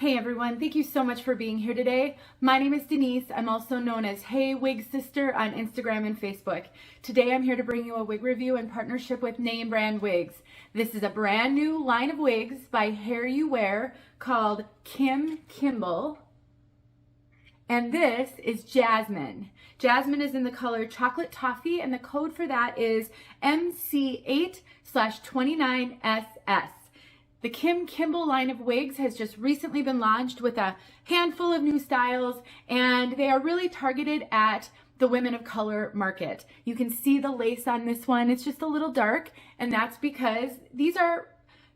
Hey everyone, thank you so much for being here today. My name is Denise. I'm also known as heywigsister on Instagram and Facebook. Today I'm here to bring you a wig review in partnership with Name Brand Wigs. This is a brand new line of wigs by Hair You Wear called Kim Kimble. And this is Jasmine. Jasmine is in the color Chocolate Toffee, and the code for that is MC8/29SS. The Kim Kimble line of wigs has just recently been launched with a handful of new styles, and they are really targeted at the women of color market. You can see the lace on this one. It's just a little dark, and that's because these are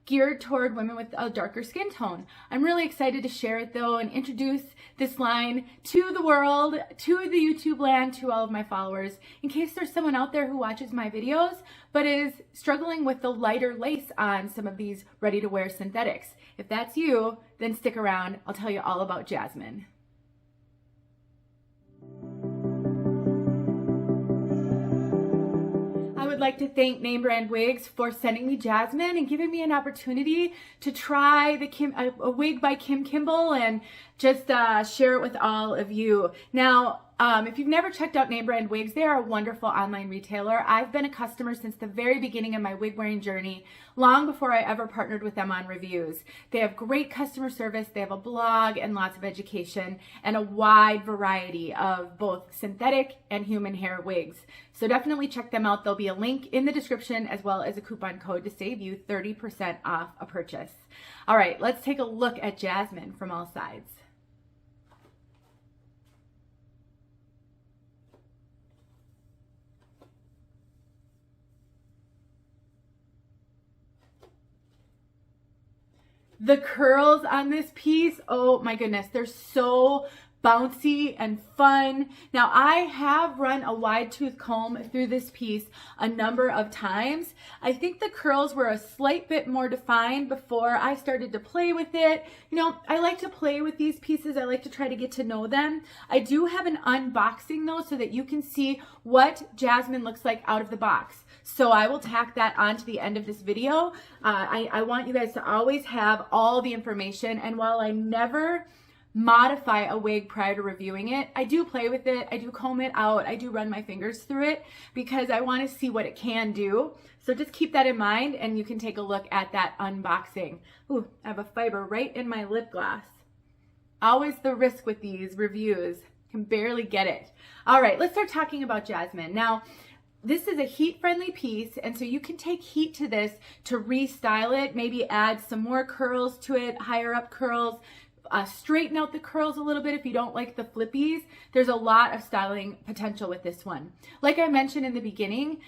geared toward women with a darker skin tone. I'm really excited to share it though and introduce this line to the world, to the YouTube land, to all of my followers, in case there's someone out there who watches my videos but is struggling with the lighter lace on some of these ready-to-wear synthetics. If that's you, then stick around. I'll tell you all about Jasmine. I would like to thank Name Brand Wigs for sending me Jasmine and giving me an opportunity to try the a wig by Kim Kimble and just share it with all of you. Now, if you've never checked out Name Brand Wigs, they are a wonderful online retailer. I've been a customer since the very beginning of my wig wearing journey, long before I ever partnered with them on reviews. They have great customer service, they have a blog and lots of education, and a wide variety of both synthetic and human hair wigs. So definitely check them out. There'll be a link in the description as well as a coupon code to save you 30% off a purchase. All right, let's take a look at Jasmine from all sides. The curls on this piece, oh my goodness, they're so bouncy and fun. Now, I have run a wide tooth comb through this piece a number of times. I think the curls were a slight bit more defined before I started to play with it. You know, I like to play with these pieces. I like to try to get to know them. I do have an unboxing though, so that you can see what Jasmine looks like out of the box. So I will tack that on to the end of this video. I want you guys to always have all the information, and while I never modify a wig prior to reviewing it, I do play with it, I do comb it out, I do run my fingers through it because I want to see what it can do. So just keep that in mind and you can take a look at that unboxing. Ooh, I have a fiber right in my lip gloss. Always the risk with these reviews. Can barely get it. All right, let's start talking about Jasmine. Now, this is a heat-friendly piece, and so you can take heat to this to restyle it, maybe add some more curls to it, higher up curls, straighten out the curls a little bit if you don't like the flippies. There's a lot of styling potential with this one. Like I mentioned in the beginning,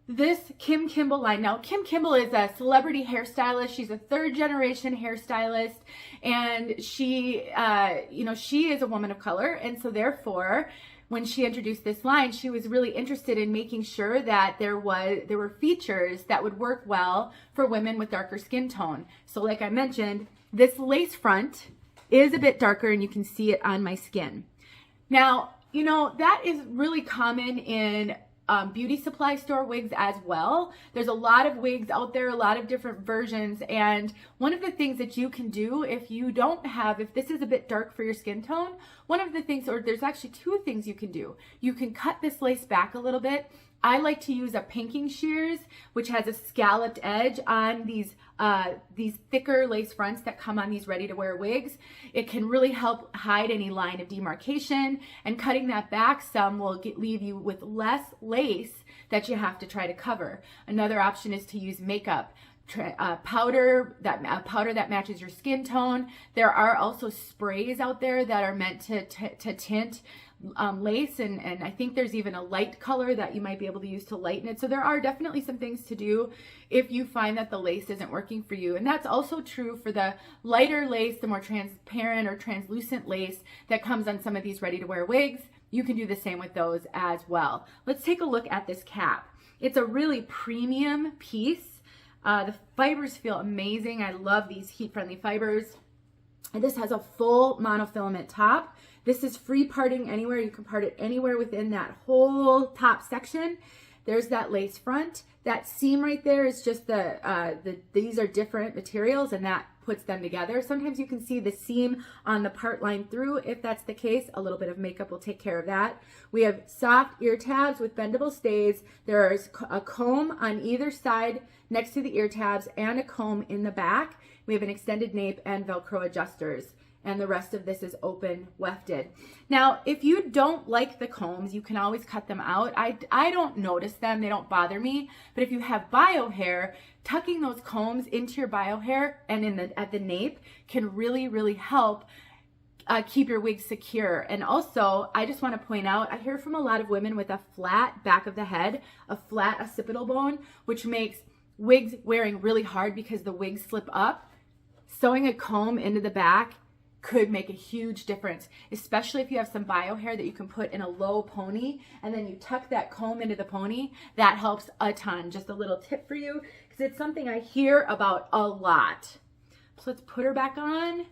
this Kim Kimble line. Now, Kim Kimble is a celebrity hairstylist. She's a third-generation hairstylist, and she, she is a woman of color, and so therefore, when she introduced this line, she was really interested in making sure that there were features that would work well for women with darker skin tone. So, like I mentioned, this lace front is a bit darker, and you can see it on my skin. Now, you know, that is really common in beauty supply store wigs as well. There's a lot of wigs out there, a lot of different versions, and one of the things that you can do if this is a bit dark for your skin tone, one of the things, or there's actually two things you can do. You can cut this lace back a little bit. I like to use a pinking shears, which has a scalloped edge on these thicker lace fronts that come on these ready-to-wear wigs. It can really help hide any line of demarcation, and cutting that back some will leave you with less lace that you have to try to cover. Another option is to use makeup. Powder that matches your skin tone. There are also sprays out there that are meant to tint lace, and I think there's even a light color that you might be able to use to lighten it. So there are definitely some things to do if you find that the lace isn't working for you. And that's also true for the lighter lace, the more transparent or translucent lace that comes on some of these ready-to-wear wigs. You can do the same with those as well. Let's take a look at this cap. It's a really premium piece. The fibers feel amazing. I love these heat-friendly fibers. And this has a full monofilament top. This is free parting anywhere. You can part it anywhere within that whole top section. There's that lace front. That seam right there is just these are different materials, and that puts them together. Sometimes you can see the seam on the part line through. If that's the case, a little bit of makeup will take care of that. We have soft ear tabs with bendable stays. There's a comb on either side next to the ear tabs and a comb in the back. We have an extended nape and Velcro adjusters. And the rest of this is open wefted. Now, if you don't like the combs, you can always cut them out. I don't notice them, they don't bother me. But if you have bio hair, tucking those combs into your bio hair and at the nape can really, really help keep your wig secure. And also, I just want to point out, I hear from a lot of women with a flat back of the head, a flat occipital bone, which makes wigs wearing really hard because the wigs slip up. Sewing a comb into the back could make a huge difference, especially if you have some bio hair that you can put in a low pony and then you tuck that comb into the pony. That helps a ton. Just a little tip for you, because it's something I hear about a lot. So let's put her back on.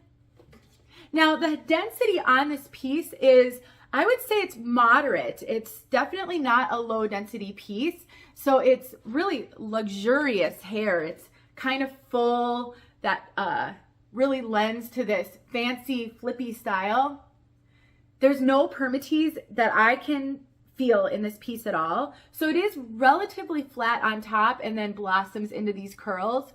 Now the density on this piece is, I would say it's moderate. It's definitely not a low density piece. So it's really luxurious hair. It's kind of full, that really lends to this fancy flippy style. There's no permatease that I can feel in this piece at all. So it is relatively flat on top and then blossoms into these curls.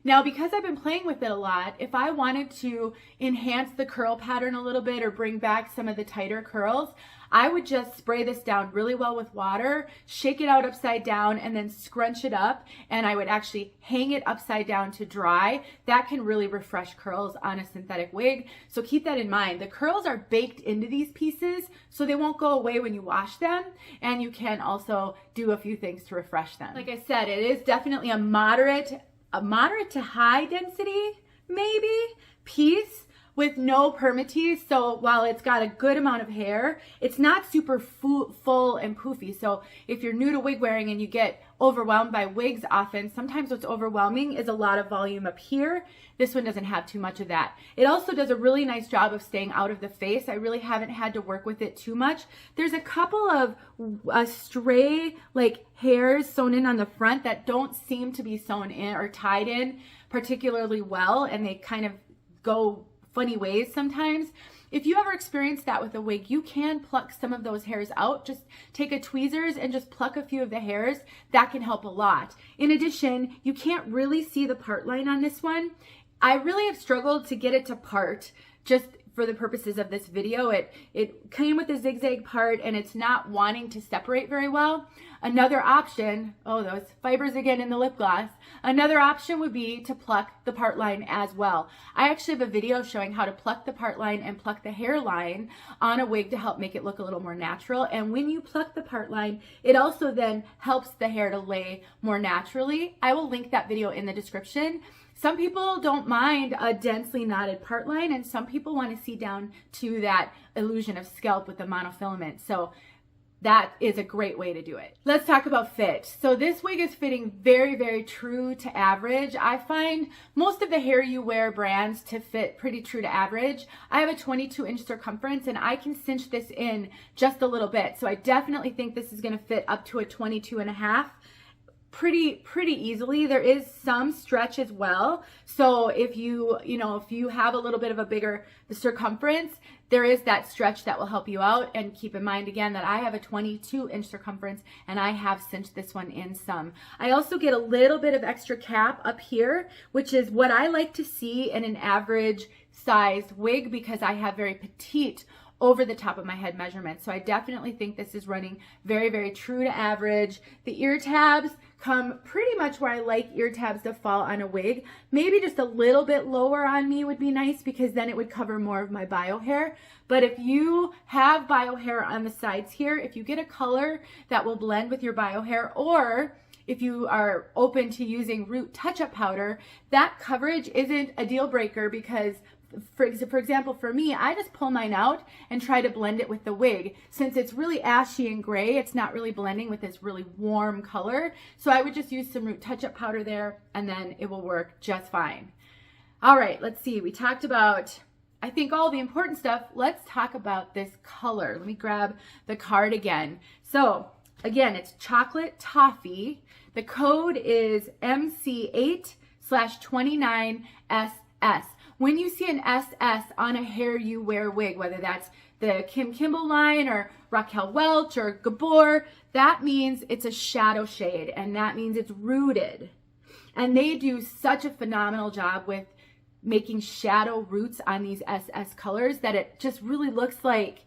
Now, because I've been playing with it a lot, if I wanted to enhance the curl pattern a little bit or bring back some of the tighter curls, I would just spray this down really well with water, shake it out upside down, and then scrunch it up, and I would actually hang it upside down to dry. That can really refresh curls on a synthetic wig, so keep that in mind. The curls are baked into these pieces, so they won't go away when you wash them, and you can also do a few things to refresh them. Like I said, it is definitely a moderate to high density, maybe, piece with no permatease. So while it's got a good amount of hair, it's not super full and poofy. So if you're new to wig wearing and you get overwhelmed by wigs often, sometimes what's overwhelming is a lot of volume up here. This one doesn't have too much of that. It also does a really nice job of staying out of the face. I really haven't had to work with it too much. There's a couple of stray like hairs sewn in on the front that don't seem to be sewn in or tied in particularly well, and they kind of go funny ways sometimes. If you ever experience that with a wig, you can pluck some of those hairs out. Just take a tweezers and just pluck a few of the hairs. That can help a lot. In addition, you can't really see the part line on this one. I really have struggled to get it to part just for the purposes of this video. It came with a zigzag part and it's not wanting to separate very well. Another option, oh, those fibers again in the lip gloss. Another option would be to pluck the part line as well. I actually have a video showing how to pluck the part line and pluck the hairline on a wig to help make it look a little more natural. And when you pluck the part line, it also then helps the hair to lay more naturally. I will link that video in the description. Some people don't mind a densely knotted part line, and some people want to see down to that illusion of scalp with the monofilament. So that is a great way to do it. Let's talk about fit. So this wig is fitting very, very true to average. I find most of the hair you wear brands to fit pretty true to average. I have a 22-inch circumference and I can cinch this in just a little bit. So I definitely think this is going to fit up to a 22.5. Pretty easily. There is some stretch as well. So if you have a little bit of a bigger circumference, there is that stretch that will help you out. And keep in mind again that I have a 22-inch circumference and I have cinched this one in some. I also get a little bit of extra cap up here, which is what I like to see in an average sized wig because I have very petite over the top of my head measurement. So I definitely think this is running very, very true to average. The ear tabs come pretty much where I like ear tabs to fall on a wig. Maybe just a little bit lower on me would be nice because then it would cover more of my bio hair. But if you have bio hair on the sides here, if you get a color that will blend with your bio hair, or if you are open to using root touch-up powder, that coverage isn't a deal breaker because for example, for me, I just pull mine out and try to blend it with the wig. Since it's really ashy and gray, it's not really blending with this really warm color. So I would just use some root touch-up powder there and then it will work just fine. All right, let's see. We talked about, I think, all the important stuff. Let's talk about this color. Let me grab the card again. So Again, it's Chocolate Toffee. The code is MC8/29SS. When you see an SS on a hair you wear wig, whether that's the Kim Kimble line or Raquel Welch or Gabor, that means it's a shadow shade, and that means it's rooted. And they do such a phenomenal job with making shadow roots on these SS colors that it just really looks like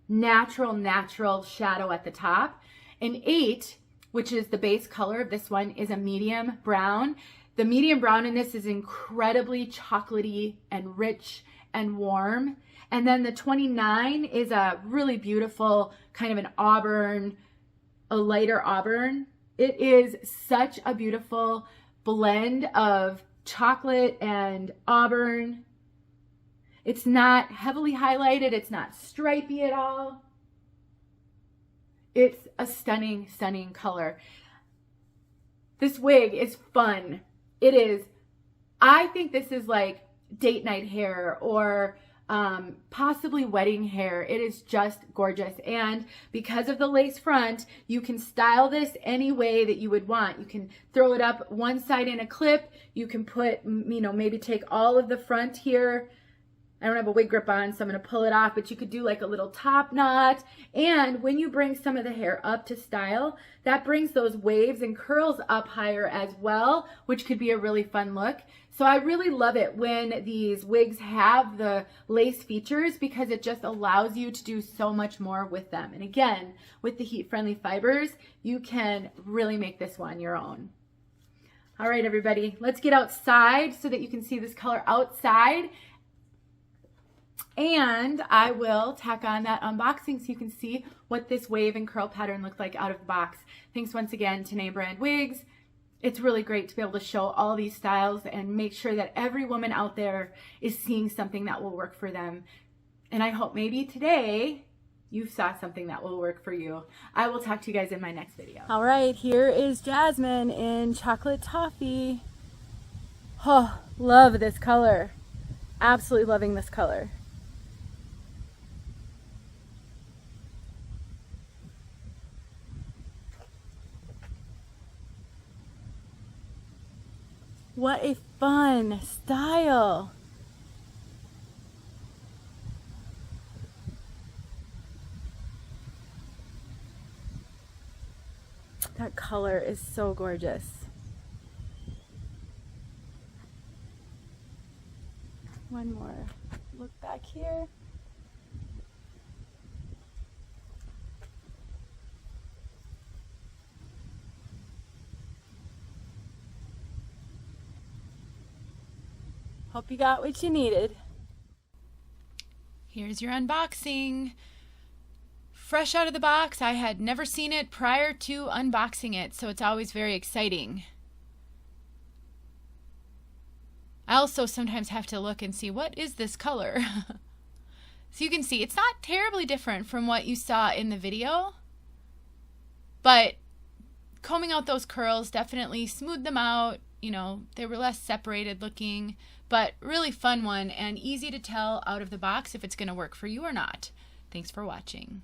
natural shadow at the top. And 8, which is the base color of this one, is a medium brown. The medium brown in this is incredibly chocolatey and rich and warm. And then the 29 is a really beautiful kind of an auburn, a lighter auburn. It is such a beautiful blend of chocolate and auburn. It's not heavily highlighted. It's not stripy at all. It's a stunning, stunning color. This wig is fun. It is, I think this is like date night hair or possibly wedding hair. It is just gorgeous. And because of the lace front, you can style this any way that you would want. You can throw it up one side in a clip. You can put, you know, maybe take all of the front here. I don't have a wig grip on, so I'm going to pull it off, but you could do like a little top knot. And when you bring some of the hair up to style, that brings those waves and curls up higher as well, which could be a really fun look. So I really love it when these wigs have the lace features because it just allows you to do so much more with them. And again, with the heat-friendly fibers, you can really make this one your own. All right, everybody, let's get outside so that you can see this color outside. And I will tack on that unboxing so you can see what this wave and curl pattern looked like out of the box. Thanks once again to Name Brand Wigs. It's really great to be able to show all these styles and make sure that every woman out there is seeing something that will work for them. And I hope maybe today you saw something that will work for you. I will talk to you guys in my next video. All right, here is Jasmine in Chocolate Toffee. Oh, love this color. Absolutely loving this color. What a fun style. That color is so gorgeous. One more look back here. Hope you got what you needed. Here's your unboxing. Fresh out of the box. I had never seen it prior to unboxing it, so it's always very exciting. I also sometimes have to look and see, what is this color? So you can see it's not terribly different from what you saw in the video, but combing out those curls definitely smoothed them out. You know, they were less separated looking, but really fun one and easy to tell out of the box if it's going to work for you or not. Thanks for watching.